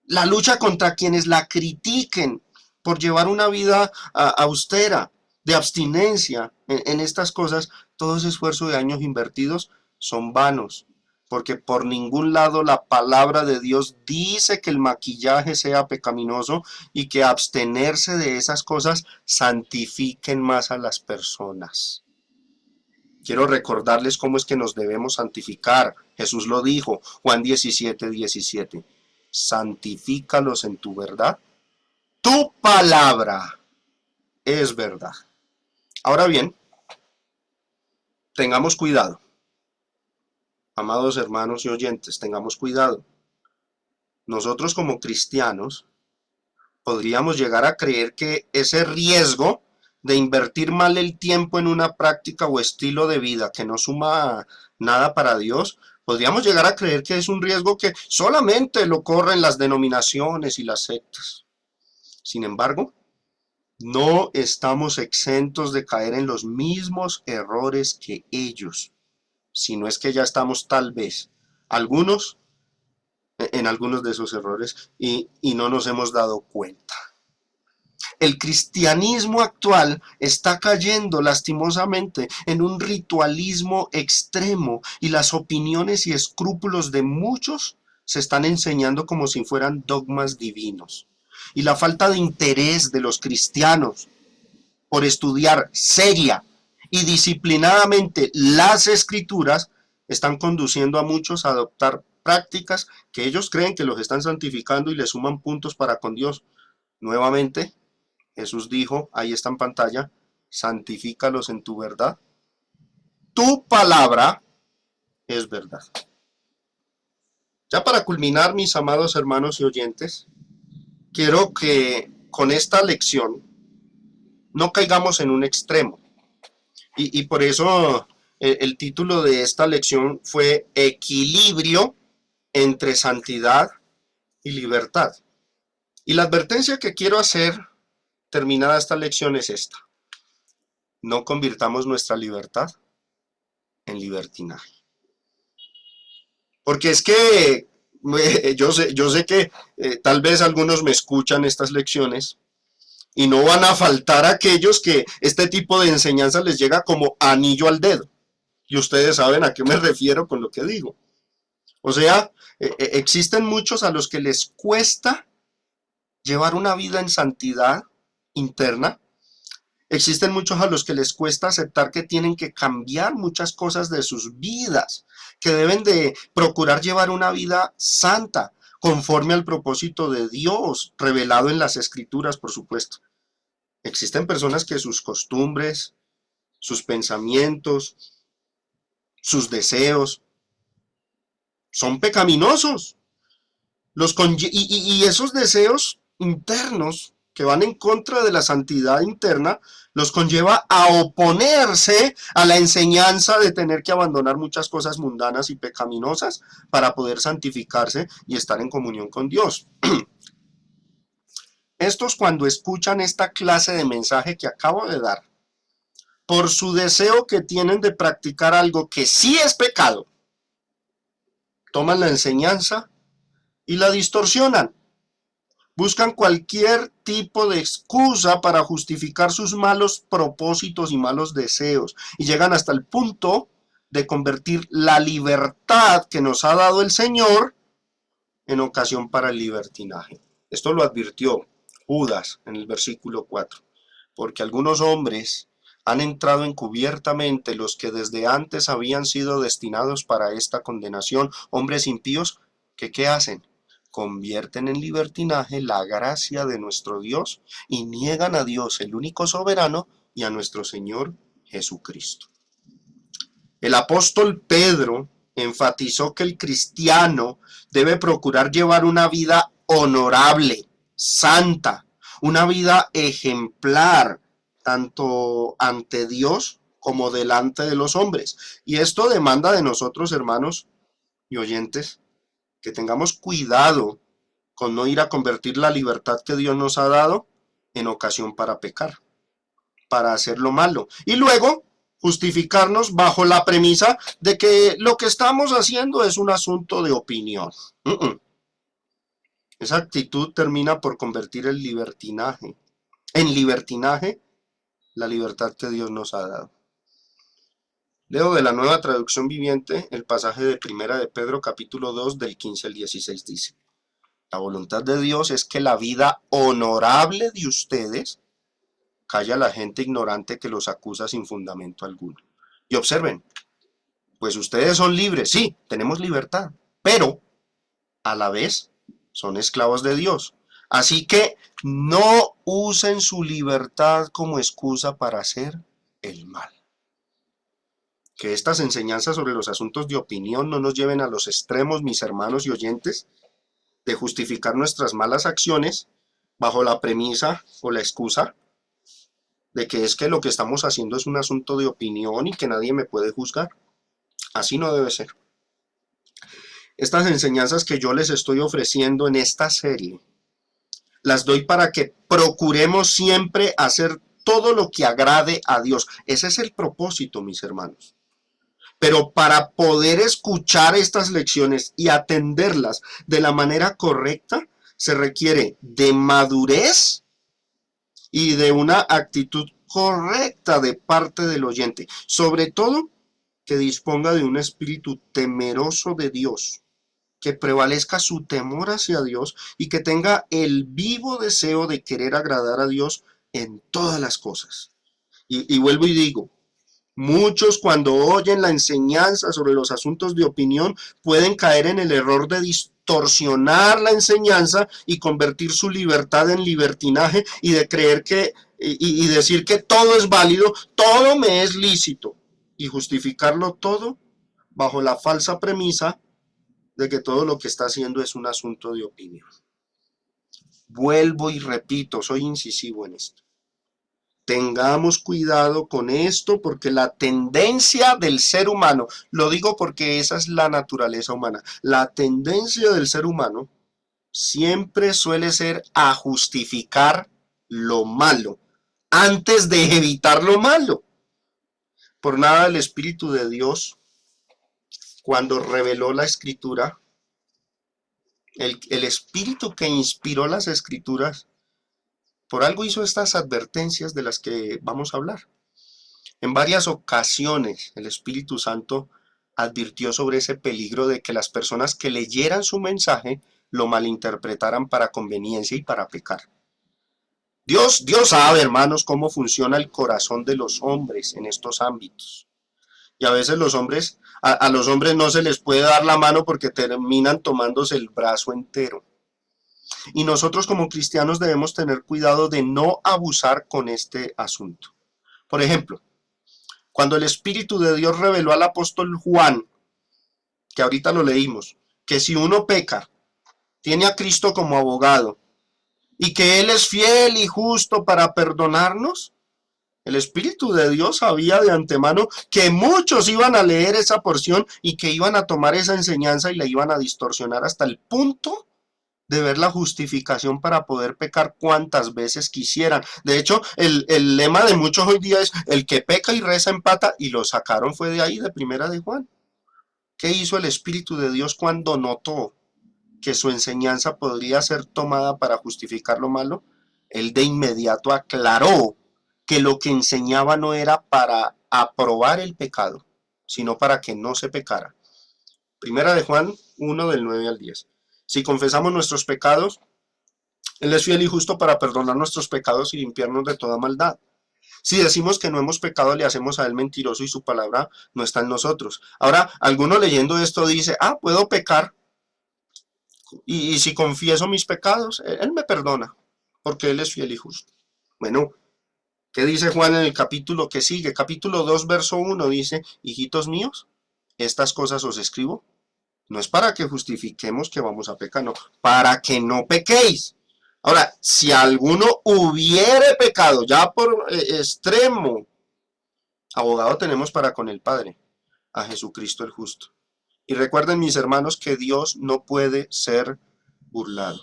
la lucha contra quienes la critiquen por llevar una vida austera, de abstinencia en estas cosas, todo ese esfuerzo de años invertidos son vanos, porque por ningún lado la palabra de Dios dice que el maquillaje sea pecaminoso y que abstenerse de esas cosas santifiquen más a las personas. Quiero recordarles cómo es que nos debemos santificar. Jesús lo dijo, Juan 17:17. Santifícalos en tu verdad. Tu palabra es verdad. Ahora bien, tengamos cuidado. Amados hermanos y oyentes, tengamos cuidado. Nosotros como cristianos podríamos llegar a creer que ese riesgo de invertir mal el tiempo en una práctica o estilo de vida que no suma nada para Dios, podríamos llegar a creer que es un riesgo que solamente lo corren las denominaciones y las sectas. Sin embargo, no estamos exentos de caer en los mismos errores que ellos, si no es que ya estamos tal vez, algunos, en algunos de esos errores y no nos hemos dado cuenta. El cristianismo actual está cayendo lastimosamente en un ritualismo extremo y las opiniones y escrúpulos de muchos se están enseñando como si fueran dogmas divinos. Y la falta de interés de los cristianos por estudiar seria y disciplinadamente las escrituras están conduciendo a muchos a adoptar prácticas que ellos creen que los están santificando y les suman puntos para con Dios. Nuevamente, Jesús dijo, ahí está en pantalla, santifícalos en tu verdad. Tu palabra es verdad. Ya para culminar, mis amados hermanos y oyentes, quiero que con esta lección no caigamos en un extremo. Y por eso El título de esta lección fue Equilibrio entre santidad y libertad. Y la advertencia que quiero hacer terminada esta lección es esta: no convirtamos nuestra libertad en libertinaje. Porque es que yo sé que tal vez algunos me escuchan estas lecciones y no van a faltar aquellos que este tipo de enseñanza les llega como anillo al dedo. Y ustedes saben a qué me refiero con lo que digo. O sea, existen muchos a los que les cuesta llevar una vida en santidad interna. Existen muchos a los que les cuesta aceptar que tienen que cambiar muchas cosas de sus vidas, que deben de procurar llevar una vida santa, conforme al propósito de Dios, revelado en las Escrituras, por supuesto. Existen personas que sus costumbres, sus pensamientos, sus deseos son pecaminosos. Y esos deseos internos que van en contra de la santidad interna los conlleva a oponerse a la enseñanza de tener que abandonar muchas cosas mundanas y pecaminosas para poder santificarse y estar en comunión con Dios. Estos, cuando escuchan esta clase de mensaje que acabo de dar, por su deseo que tienen de practicar algo que sí es pecado, toman la enseñanza y la distorsionan. Buscan cualquier tipo de excusa para justificar sus malos propósitos y malos deseos, y llegan hasta el punto de convertir la libertad que nos ha dado el Señor en ocasión para el libertinaje. Esto lo advirtió Judas en el versículo 4, porque algunos hombres han entrado encubiertamente, los que desde antes habían sido destinados para esta condenación, hombres impíos que ¿qué hacen? Convierten en libertinaje la gracia de nuestro Dios y niegan a Dios, el único soberano, y a nuestro Señor Jesucristo. El apóstol Pedro enfatizó que el cristiano debe procurar llevar una vida honorable, santa, una vida ejemplar, tanto ante Dios como delante de los hombres. Y esto demanda de nosotros, hermanos y oyentes, que tengamos cuidado con no ir a convertir la libertad que Dios nos ha dado en ocasión para pecar, para hacer lo malo. Y luego justificarnos bajo la premisa de que lo que estamos haciendo es un asunto de opinión. Esa actitud termina por convertir el libertinaje en libertinaje la libertad que Dios nos ha dado. Leo de la Nueva Traducción Viviente el pasaje de Primera de Pedro capítulo 2 del 15 al 16 dice: la voluntad de Dios es que la vida honorable de ustedes calla a la gente ignorante que los acusa sin fundamento alguno. Y observen, pues ustedes son libres, sí, tenemos libertad, pero a la vez son esclavos de Dios. Así que no usen su libertad como excusa para hacer el mal. Que estas enseñanzas sobre los asuntos de opinión no nos lleven a los extremos, mis hermanos y oyentes, de justificar nuestras malas acciones bajo la premisa o la excusa de que es que lo que estamos haciendo es un asunto de opinión y que nadie me puede juzgar. Así no debe ser. Estas enseñanzas que yo les estoy ofreciendo en esta serie, las doy para que procuremos siempre hacer todo lo que agrade a Dios. Ese es el propósito, mis hermanos. Pero para poder escuchar estas lecciones y atenderlas de la manera correcta, se requiere de madurez y de una actitud correcta de parte del oyente. Sobre todo, que disponga de un espíritu temeroso de Dios, que prevalezca su temor hacia Dios y que tenga el vivo deseo de querer agradar a Dios en todas las cosas. Y vuelvo y digo, muchos cuando oyen la enseñanza sobre los asuntos de opinión pueden caer en el error de distorsionar la enseñanza y convertir su libertad en libertinaje y de creer que y decir que todo es válido, todo me es lícito y justificarlo todo bajo la falsa premisa de que todo lo que está haciendo es un asunto de opinión. Vuelvo y repito, soy incisivo en esto. Tengamos cuidado con esto porque la tendencia del ser humano, lo digo porque esa es la naturaleza humana, la tendencia del ser humano siempre suele ser a justificar lo malo antes de evitar lo malo. Por nada el Espíritu de Dios, cuando reveló la Escritura, el Espíritu que inspiró las Escrituras, por algo hizo estas advertencias de las que vamos a hablar. En varias ocasiones el Espíritu Santo advirtió sobre ese peligro de que las personas que leyeran su mensaje lo malinterpretaran para conveniencia y para pecar. Dios sabe, hermanos, cómo funciona el corazón de los hombres en estos ámbitos. Y a veces los hombres, a los hombres no se les puede dar la mano porque terminan tomándose el brazo entero. Y nosotros como cristianos debemos tener cuidado de no abusar con este asunto. Por ejemplo, cuando el Espíritu de Dios reveló al apóstol Juan, que ahorita lo leímos, que si uno peca, tiene a Cristo como abogado, y que Él es fiel y justo para perdonarnos, el Espíritu de Dios sabía de antemano que muchos iban a leer esa porción y que iban a tomar esa enseñanza y la iban a distorsionar hasta el punto de ver la justificación para poder pecar cuantas veces quisieran. De hecho, el lema de muchos hoy día es: el que peca y reza empata, y lo sacaron fue de ahí, de Primera de Juan. ¿Qué hizo el Espíritu de Dios cuando notó que su enseñanza podría ser tomada para justificar lo malo? Él de inmediato aclaró que lo que enseñaba no era para aprobar el pecado, sino para que no se pecara. Primera de Juan 1 del 9 al 10. Si confesamos nuestros pecados, Él es fiel y justo para perdonar nuestros pecados y limpiarnos de toda maldad. Si decimos que no hemos pecado, le hacemos a Él mentiroso y su palabra no está en nosotros. Ahora, alguno leyendo esto dice: puedo pecar, y si confieso mis pecados, Él me perdona, porque Él es fiel y justo. Bueno, ¿qué dice Juan en el capítulo que sigue? Capítulo 2, verso 1 dice: hijitos míos, estas cosas os escribo. No es para que justifiquemos que vamos a pecar, no, para que no pequéis. Ahora, si alguno hubiere pecado, ya por extremo, abogado tenemos para con el Padre, a Jesucristo el justo. Y recuerden, mis hermanos, que Dios no puede ser burlado.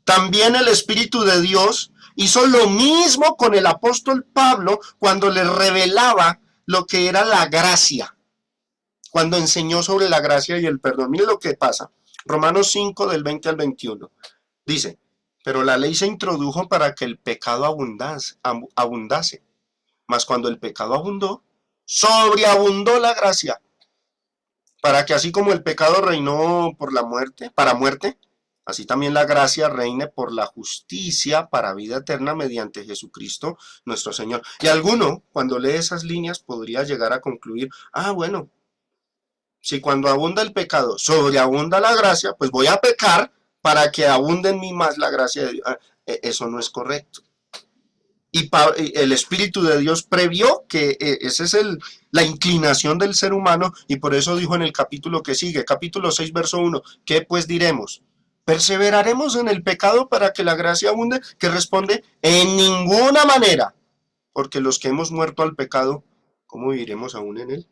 También el Espíritu de Dios hizo lo mismo con el apóstol Pablo cuando le revelaba lo que era la gracia, cuando enseñó sobre la gracia y el perdón. Mire lo que pasa. Romanos 5 del 20 al 21. Dice: pero la ley se introdujo para que el pecado abundase. Mas cuando el pecado abundó, sobreabundó la gracia, para que así como el pecado reinó por la muerte, para muerte, así también la gracia reine por la justicia para vida eterna mediante Jesucristo nuestro Señor. Y alguno, cuando lee esas líneas, podría llegar a concluir: bueno, si cuando abunda el pecado sobreabunda la gracia, pues voy a pecar para que abunde en mí más la gracia de Dios. Eso no es correcto. Y el Espíritu de Dios previó que esa es la inclinación del ser humano, y por eso dijo en el capítulo que sigue, capítulo 6, verso 1, ¿qué pues diremos? ¿Perseveraremos en el pecado para que la gracia abunde? Que responde: en ninguna manera, porque los que hemos muerto al pecado, ¿cómo viviremos aún en él?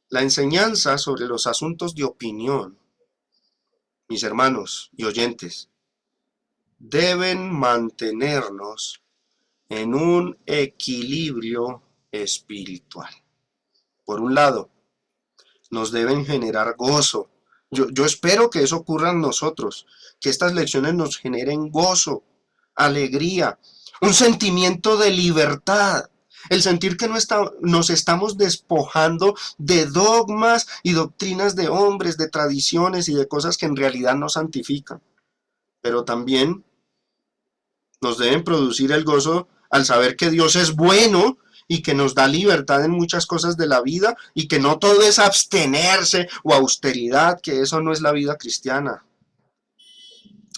La enseñanza sobre los asuntos de opinión, mis hermanos y oyentes, deben mantenernos en un equilibrio espiritual. Por un lado, nos deben generar gozo. Yo espero que eso ocurra en nosotros, que estas lecciones nos generen gozo, alegría, un sentimiento de libertad, el sentir que nos estamos despojando de dogmas y doctrinas de hombres, de tradiciones y de cosas que en realidad nos santifican. Pero también nos deben producir el gozo al saber que Dios es bueno y que nos da libertad en muchas cosas de la vida, y que no todo es abstenerse o austeridad, que eso no es la vida cristiana.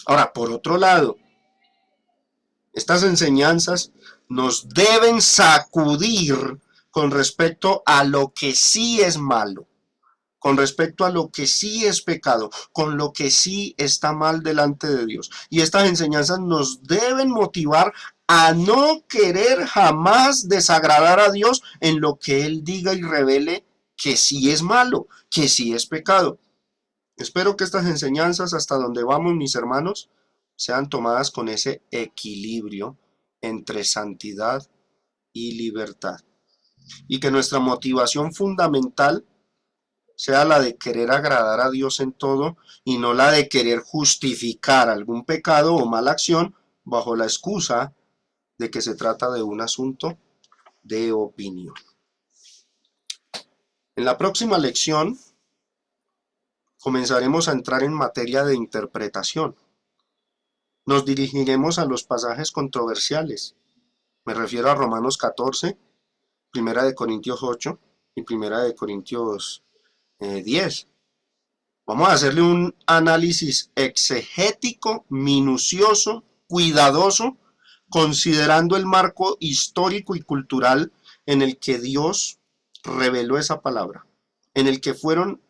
Ahora, por otro lado, estas enseñanzas nos deben sacudir con respecto a lo que sí es malo, con respecto a lo que sí es pecado, con lo que sí está mal delante de Dios. Y estas enseñanzas nos deben motivar a no querer jamás desagradar a Dios en lo que Él diga y revele que sí es malo, que sí es pecado. Espero que estas enseñanzas, hasta donde vamos, mis hermanos, sean tomadas con ese equilibrio entre santidad y libertad. Y que nuestra motivación fundamental sea la de querer agradar a Dios en todo y no la de querer justificar algún pecado o mala acción bajo la excusa de que se trata de un asunto de opinión. En la próxima lección comenzaremos a entrar en materia de interpretación. Nos dirigiremos a los pasajes controversiales. Me refiero a Romanos 14, Primera de Corintios 8 y Primera de Corintios 10. Vamos a hacerle un análisis exegético, minucioso, cuidadoso, considerando el marco histórico y cultural en el que Dios reveló esa palabra, en el que fueron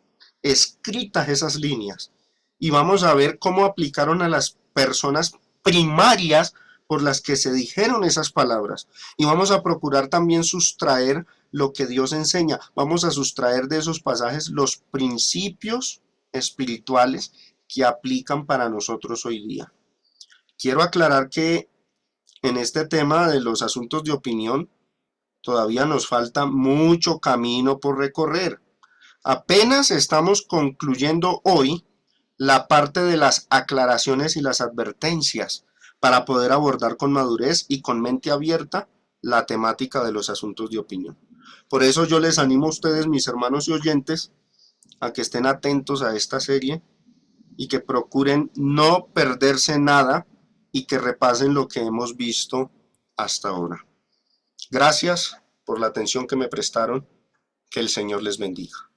escritas esas líneas. Y vamos a ver cómo aplicaron a las personas primarias por las que se dijeron esas palabras. Y vamos a procurar también sustraer lo que Dios enseña. Vamos a sustraer de esos pasajes los principios espirituales que aplican para nosotros hoy día. Quiero aclarar que en este tema de los asuntos de opinión todavía nos falta mucho camino por recorrer. Apenas estamos concluyendo hoy la parte de las aclaraciones y las advertencias para poder abordar con madurez y con mente abierta la temática de los asuntos de opinión. Por eso yo les animo a ustedes, mis hermanos y oyentes, a que estén atentos a esta serie y que procuren no perderse nada y que repasen lo que hemos visto hasta ahora. Gracias por la atención que me prestaron. Que el Señor les bendiga.